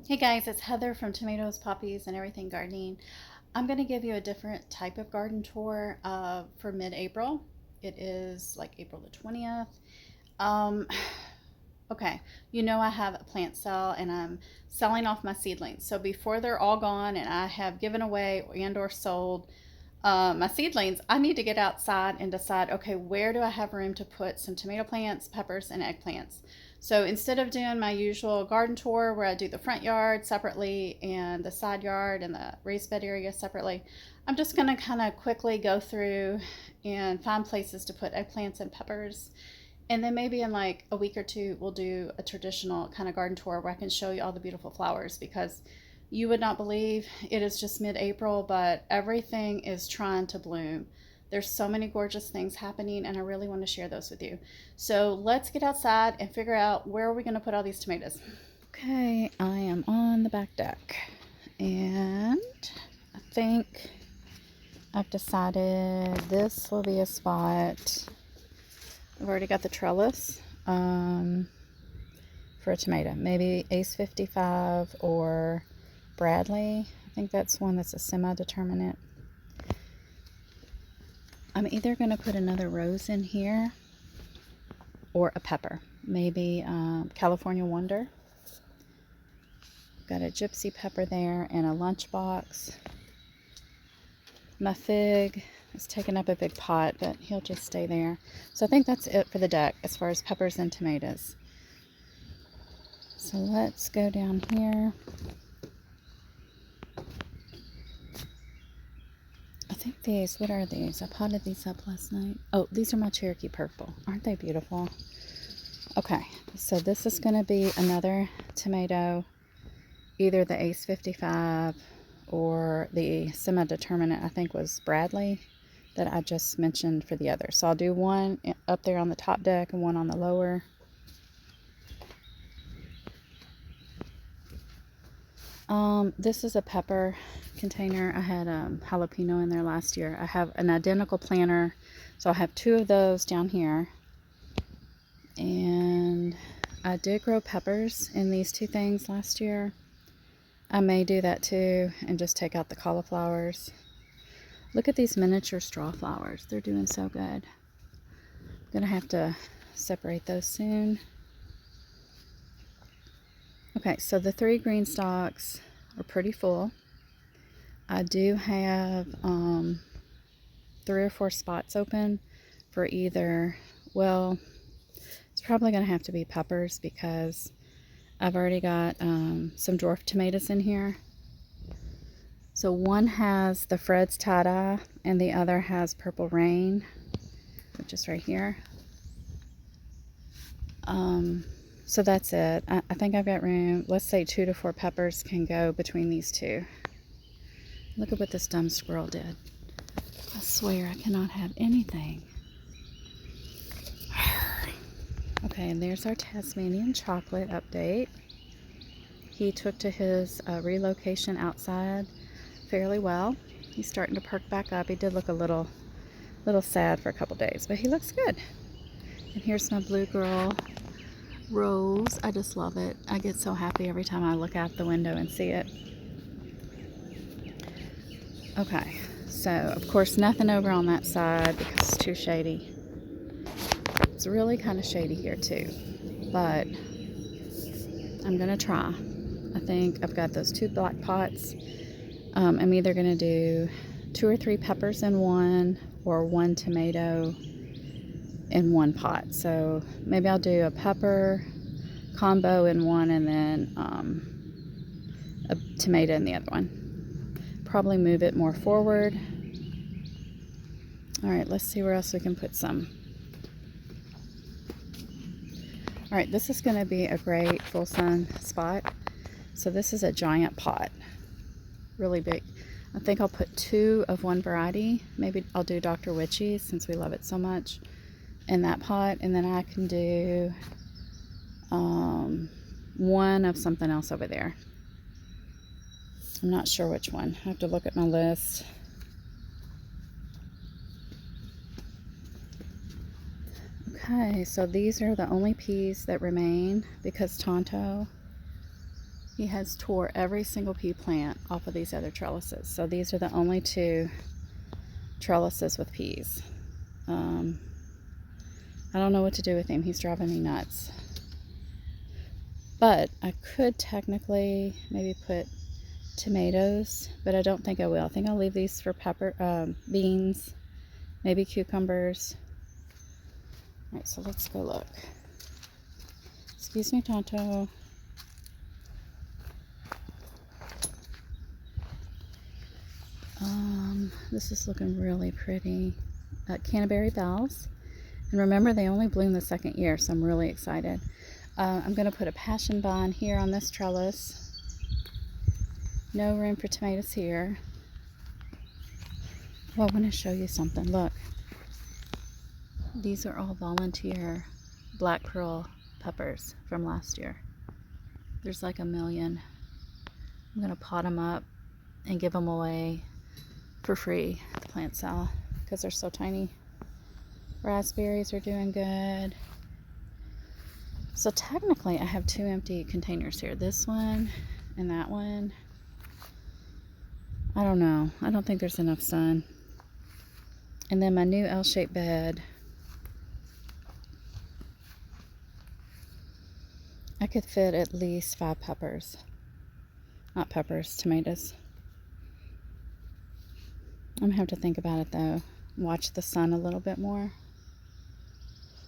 Hey guys, it's Heather from Tomatoes, Poppies, and Everything Gardening. I'm going to give you a different type of garden tour for mid-April. It is like April the 20th. Um, okay, you know I have a plant sale and I'm selling off my seedlings. So before they're all gone and I have given away and or sold my seedlings, I need to get outside and decide, okay, where do I have room to put some tomato plants, peppers, and eggplants? So instead of doing my usual garden tour where I do the front yard separately and the side yard and the raised bed area separately, I'm just going to kind of quickly go through and find places to put eggplants and peppers. And then maybe in like a week or two, we'll do a traditional kind of garden tour where I can show you all the beautiful flowers because you would not believe it is just mid April, but everything is trying to bloom. There's so many gorgeous things happening, and I really want to share those with you. So let's get outside and figure out where are we going to put all these tomatoes. Okay, I am on the back deck, and I think I've decided this will be a spot. I've already got the trellis for a tomato. Maybe Ace 55 or Bradley. I think that's one that's a semi-determinate. I'm either going to put another rose in here or a pepper. Maybe California Wonder. Got a gypsy pepper there and a lunchbox. My fig is taking up a big pot, but he'll just stay there. So I think that's it for the deck as far as peppers and tomatoes. So let's go down here. I think these, what are these? I potted these up last night. Oh, these are my Cherokee Purple. Aren't they beautiful? Okay, so this is going to be another tomato, either the Ace 55 or the semi-determinate, I think was Bradley, that I just mentioned for the other. So I'll do one up there on the top deck and one on the lower. This is a pepper container. I had jalapeno in there last year. I have an identical planter, so I have two of those down here. And I did grow peppers in these two things last year. I may do that too and just take out the cauliflowers. Look at these miniature straw flowers. They're doing so good. I'm gonna have to separate those soon. Okay, so the three green stalks are pretty full. I do have 3 or 4 spots open for either, well, it's probably going to have to be peppers because I've already got some dwarf tomatoes in here. So one has the Fred's Tie-Dye and the other has Purple Rain, which is right here. So that's it. I think I've got room. Let's say 2 to 4 peppers can go between these two. Look at what this dumb squirrel did. I swear I cannot have anything. Okay, and there's our Tasmanian chocolate update. He took to his relocation outside fairly well. He's starting to perk back up. He did look a little sad for a couple days, but he looks good. And here's my blue girl rose. I just love it. I get so happy every time I look out the window and see it. Okay, so of course nothing over on that side because it's too shady. It's really kind of shady here too, but I'm gonna try. I think I've got those 2 black pots. I'm either gonna do 2 or 3 peppers in one or 1 tomato in one pot. So maybe I'll do a pepper combo in one and then a tomato in the other one. Probably move it more forward. All right, let's see where else we can put some. All right, this is going to be a great full sun spot. So this is a giant pot, really big. I think I'll put 2 of one variety. Maybe I'll do Dr. Witchy since we love it so much in that pot, and then I can do 1 of something else over there. I'm not sure which one. I have to look at my list. Okay, so these are the only peas that remain because Tonto He has tore every single pea plant off of these other trellises. So these are the only two trellises with peas. I don't know what to do with him. He's driving me nuts. But I could technically maybe put tomatoes, but I don't think I will. I think I'll leave these for beans, maybe cucumbers. All right, so let's go look. Excuse me, Tonto. This is looking really pretty. Canterbury bells. And remember, they only bloom the second year, so I'm really excited. I'm going to put a passion vine here on this trellis. No room for tomatoes here. Well, I want to show you something. Look. These are all volunteer black pearl peppers from last year. There's like a million. I'm going to pot them up and give them away for free at the plant sale because they're so tiny. Raspberries are doing good. So technically I have two empty containers here. This one and that one. I don't know. I don't think there's enough sun. And then my new L-shaped bed. I could fit at least 5 peppers. Not peppers, tomatoes. I'm gonna have to think about it though. Watch the sun a little bit more.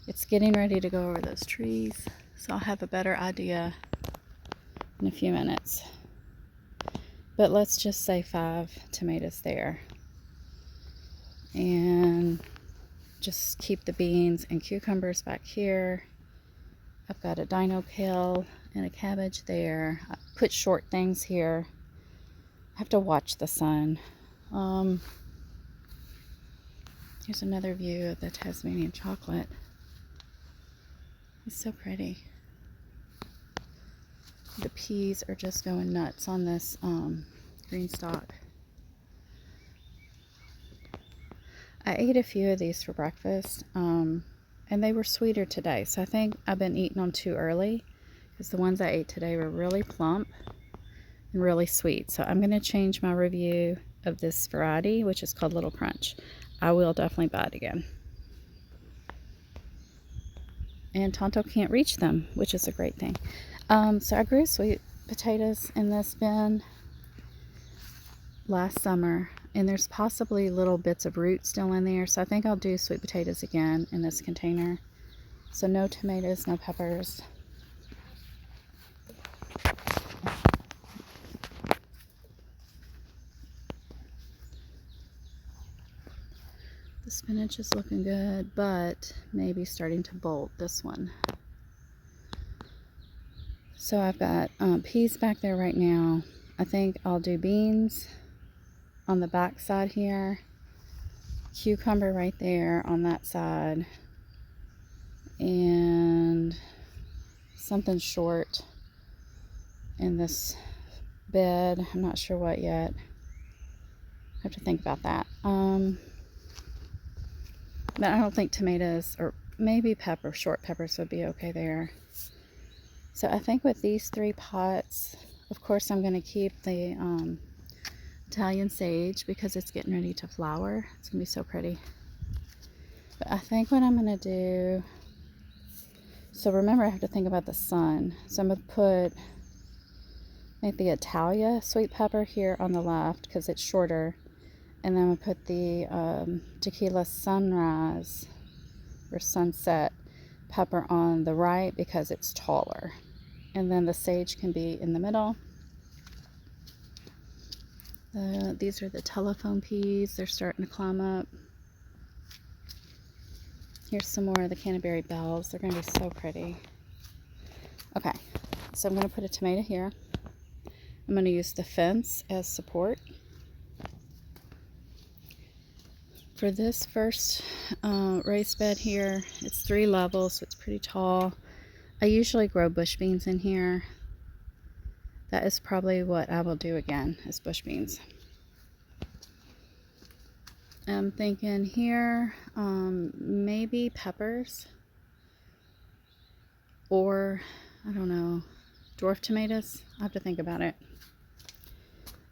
It's getting ready to go over those trees, so I'll have a better idea in a few minutes. But let's just say 5 tomatoes there. And just keep the beans and cucumbers back here. I've got a dino kale and a cabbage there. I put short things here. I have to watch the sun. Here's another view of the Tasmanian chocolate. It's so pretty. The peas are just going nuts on this green stalk. I ate a few of these for breakfast, and they were sweeter today. So I think I've been eating them too early because the ones I ate today were really plump and really sweet. So I'm going to change my review of this variety, which is called Little Crunch. I will definitely buy it again. And Tonto can't reach them, which is a great thing. So I grew sweet potatoes in this bin last summer, and there's possibly little bits of root still in there, so I think I'll do sweet potatoes again in this container. So no tomatoes, no peppers. The spinach is looking good, but maybe starting to bolt, this one. So I've got peas back there right now. I think I'll do beans on the back side here. Cucumber right there on that side. And something short in this bed. I'm not sure what yet. I have to think about that. But I don't think tomatoes or maybe short peppers would be okay there. So I think with these 3 pots, of course I'm going to keep the Italian sage because it's getting ready to flower. It's going to be so pretty. But I think what I'm going to do, so remember I have to think about the sun. So I'm going to put like the Italia sweet pepper here on the left because it's shorter. And then I'm going to put the tequila sunrise or sunset pepper on the right because it's taller. And then the sage can be in the middle. These are the telephone peas. They're starting to climb up. Here's some more of the Canterbury bells. They're going to be so pretty. Okay, so I'm going to put a tomato here. I'm going to use the fence as support. For this first raised bed here, it's 3 levels, so it's pretty tall. I usually grow bush beans in here. That is probably what I will do again, is bush beans. I'm thinking here, maybe peppers, or I don't know, Dwarf tomatoes. I have to think about it.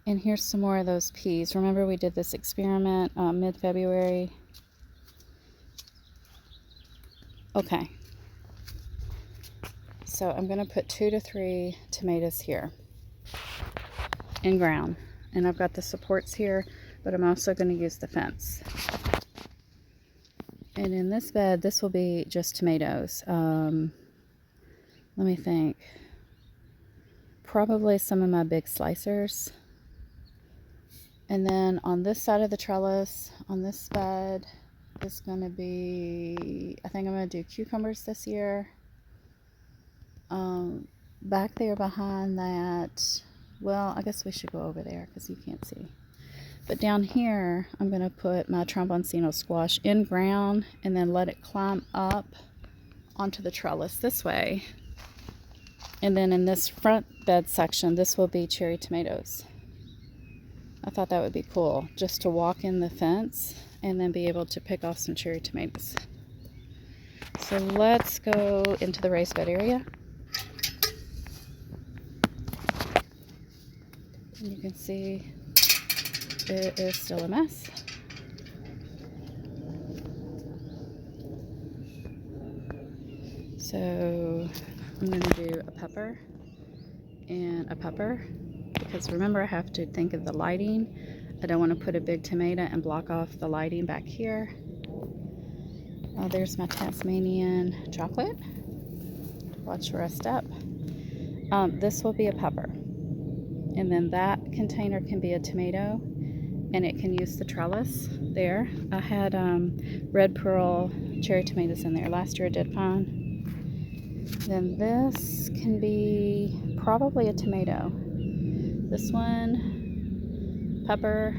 And here's some more of those peas. Remember we did this experiment mid-February. Okay. So I'm going to put 2 to 3 tomatoes here in ground. And I've got the supports here, but I'm also going to use the fence. And in this bed, this will be just tomatoes. Let me think. Probably some of my big slicers. And then on this side of the trellis, on this bed, is going to be, I think I'm going to do cucumbers this year. Back there behind that, well, I guess we should go over there because you can't see. But down here, I'm going to put my tromboncino squash in ground and then let it climb up onto the trellis this way. And then in this front bed section, this will be cherry tomatoes. I thought that would be cool, just to walk in the fence and then be able to pick off some cherry tomatoes. So let's go into the raised bed area. And you can see it is still a mess. So I'm going to do a pepper and a pepper, because remember I have to think of the lighting. I don't want to put a big tomato and block off the lighting back here. There's my Tasmanian chocolate. Watch where I step. This will be a pepper. And then that container can be a tomato, and it can use the trellis there. I had red pearl cherry tomatoes in there. Last year I did fine. Then this can be probably a tomato. This one, pepper.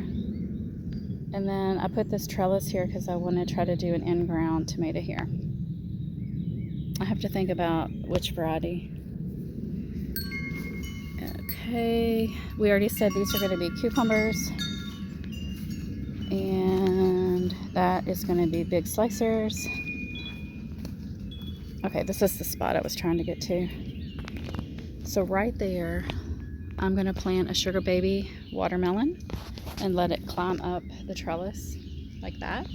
And then I put this trellis here because I want to try to do an in-ground tomato here. I have to think about which variety. Okay, we already said these are going to be cucumbers. And that is going to be big slicers. Okay, this is the spot I was trying to get to. So right there, I'm going to plant a sugar baby watermelon and let it climb up the trellis like that.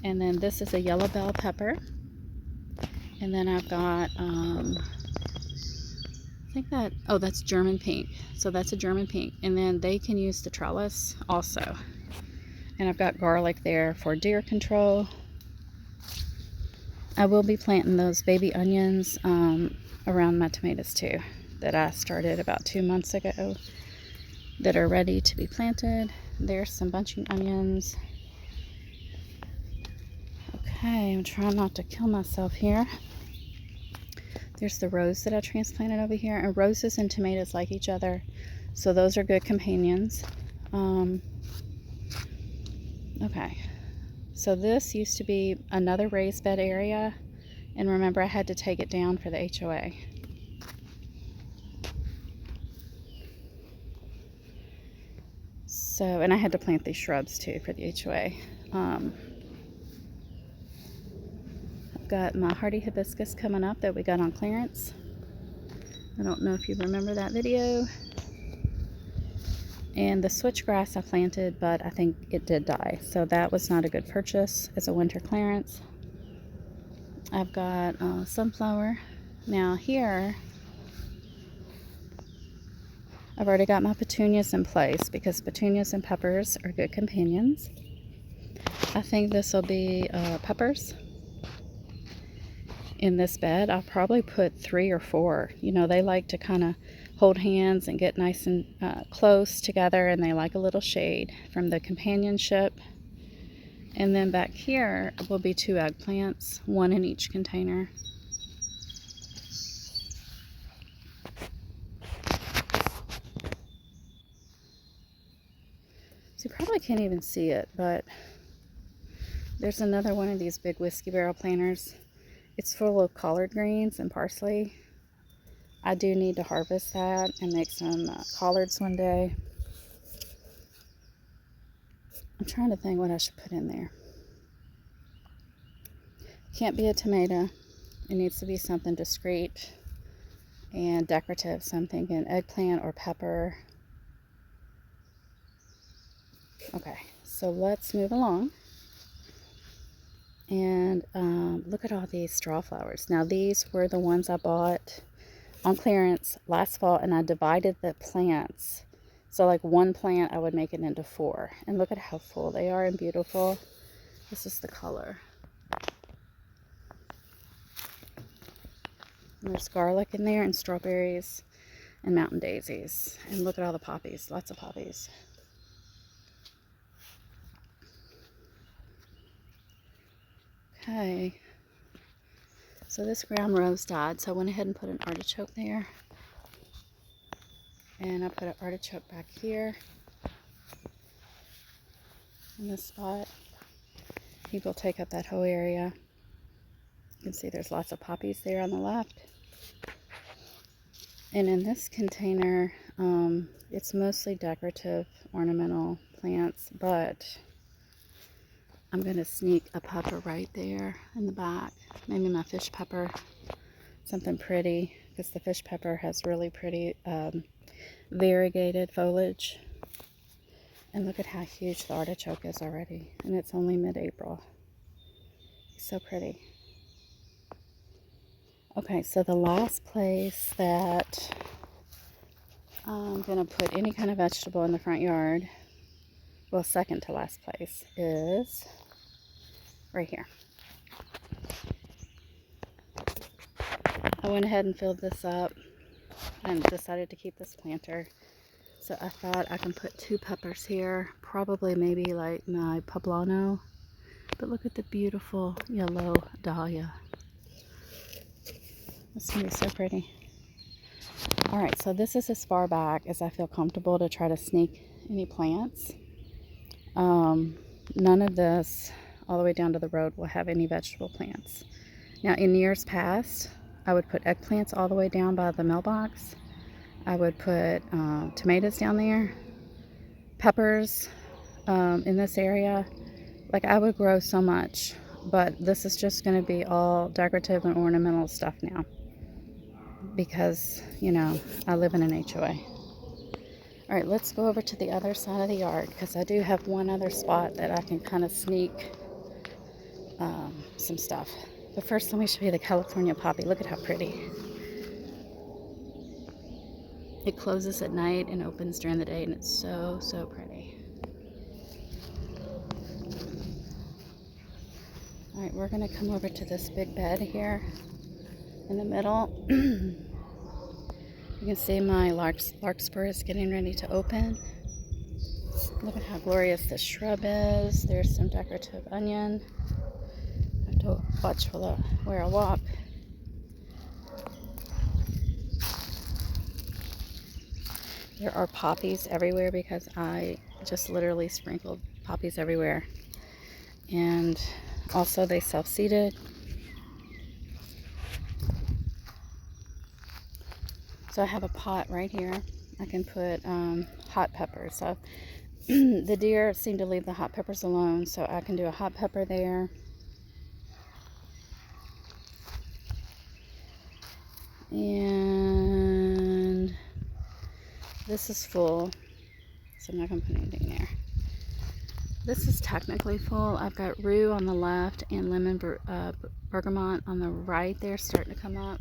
And then this is a yellow bell pepper. And then I've got, I think that, oh, that's German pink. So that's a German pink. And then they can use the trellis also. And I've got garlic there for deer control. I will be planting those baby onions around my tomatoes too, that I started about 2 months ago, that are ready to be planted. There's some bunching onions. Okay, I'm trying not to kill myself here. There's the rose that I transplanted over here, and roses and tomatoes like each other, so those are good companions. Okay, so this used to be another raised bed area, and remember I had to take it down for the HOA. So, and I had to plant these shrubs too for the HOA. I've got my hardy hibiscus coming up that we got on clearance. I don't know if you remember that video. And the switchgrass I planted, but I think it did die. So that was not a good purchase as a winter clearance. I've got sunflower. Now here, I've already got my petunias in place because petunias and peppers are good companions. I think this will be peppers. In this bed, I'll probably put 3 or 4. You know, they like to kind of hold hands and get nice and close together, and they like a little shade from the companionship. And then back here will be 2 eggplants, 1 in each container. So you probably can't even see it, but there's another one of these big whiskey barrel planters. It's full of collard greens and parsley. I do need to harvest that and make some collards one day. I'm trying to think what I should put in there. Can't be a tomato. It needs to be something discreet. and decorative. So I'm thinking eggplant or pepper. Okay, so let's move along. And look at all these straw flowers. Now these were the ones I bought on clearance last fall, and I divided the plants. So like one plant I would make it into 4. And look at how full they are and beautiful. This is the color. And there's garlic in there and strawberries and mountain daisies. And look at all the poppies. Lots of poppies. Okay. So this ground rose died, so I went ahead and put an artichoke there. And I put an artichoke back here in this spot. He will take up that whole area. You can see there's lots of poppies there on the left. And in this container, it's mostly decorative, ornamental plants, but I'm going to sneak a pepper right there in the back. Maybe my fish pepper, something pretty, because the fish pepper has really pretty variegated foliage. And look at how huge the artichoke is already, and it's only mid-April. So pretty. Okay, so the last place that I'm going to put any kind of vegetable in the front yard, well, second to last place, is right here. I went ahead and filled this up and decided to keep this planter. So I thought I can put 2 peppers here, probably maybe like my poblano. But look at the beautiful yellow dahlia. It's going to be so pretty. Alright, so this is as far back as I feel comfortable to try to sneak any plants. None of this all the way down to the road will have any vegetable plants. Now in years past, I would put eggplants all the way down by the mailbox. I would put tomatoes down there, peppers in this area. Like, I would grow so much, but this is just going to be all decorative and ornamental stuff now because, you know, I live in an HOA. All right, let's go over to the other side of the yard because I do have one other spot that I can kind of sneak some stuff. But first, let me show you the California poppy. Look at how pretty. It closes at night and opens during the day, and it's so, so pretty. All right, we're going to come over to this big bed here in the middle. You can see my larkspur is getting ready to open. Look at how glorious this shrub is. There's some decorative onion. I have to watch where I walk. There are poppies everywhere because I just literally sprinkled poppies everywhere. And also they self-seeded. So I have a pot right here. I can put hot peppers. So the deer seem to leave the hot peppers alone, so I can do a hot pepper there. And this is full, so I'm not going to put anything there. This is technically full. I've got rue on the left and lemon bergamot on the right there starting to come up.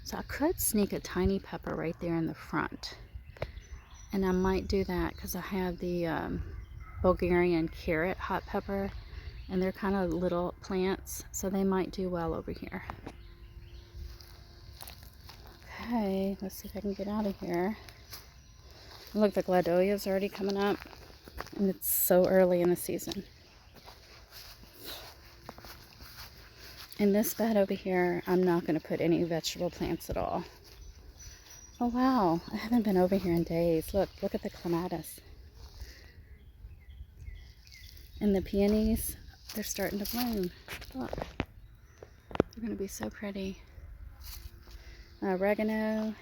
So I could sneak a tiny pepper right there in the front. And I might do that because I have the Bulgarian carrot hot pepper. And they're kind of little plants, so they might do well over here. Okay, let's see if I can get out of here. Look, the gladolia is already coming up. And it's so early in the season. In this bed over here, I'm not going to put any vegetable plants at all. Oh wow, I haven't been over here in days. Look at the clematis. And the peonies, they're starting to bloom. Look, they're going to be so pretty. Oregano.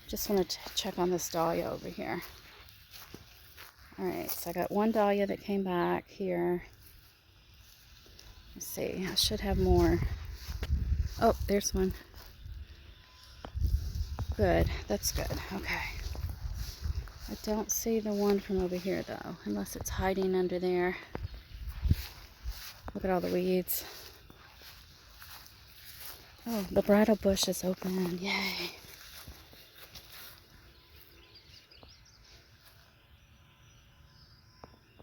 Just want to check on this dahlia over here. Alright, so I got one dahlia that came back here. see. I should have more. Oh, there's one. Good. That's good. Okay. I don't see the one from over here, though, unless it's hiding under there. Look at all the weeds. Oh, the bridal bush is open. Yay.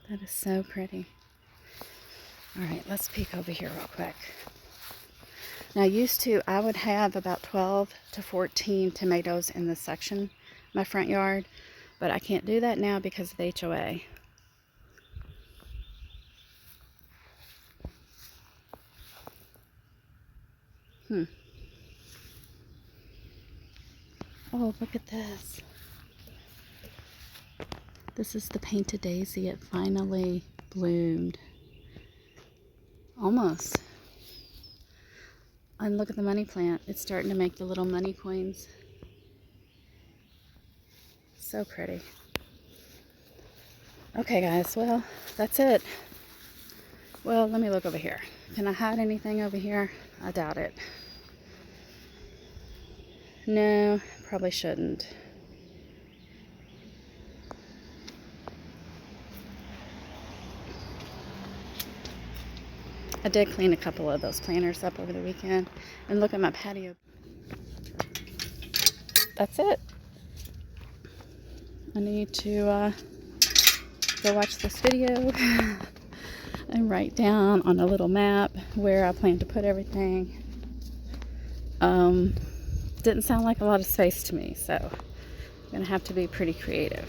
That is so pretty. All right, let's peek over here real quick. Now, I would have about 12 to 14 tomatoes in this section, my front yard, but I can't do that now because of the HOA. Oh, look at this. This is the painted daisy. It finally bloomed. Almost. And look at the money plant. It's starting to make the little money coins. So pretty. Okay, guys. Well, that's it. Well, let me look over here. Can I hide anything over here? I doubt it. No, probably shouldn't. I did clean a couple of those planters up over the weekend. And look at my patio. That's it. I need to go watch this video and write down on a little map where I plan to put everything. Didn't sound like a lot of space to me, so I'm gonna have to be pretty creative.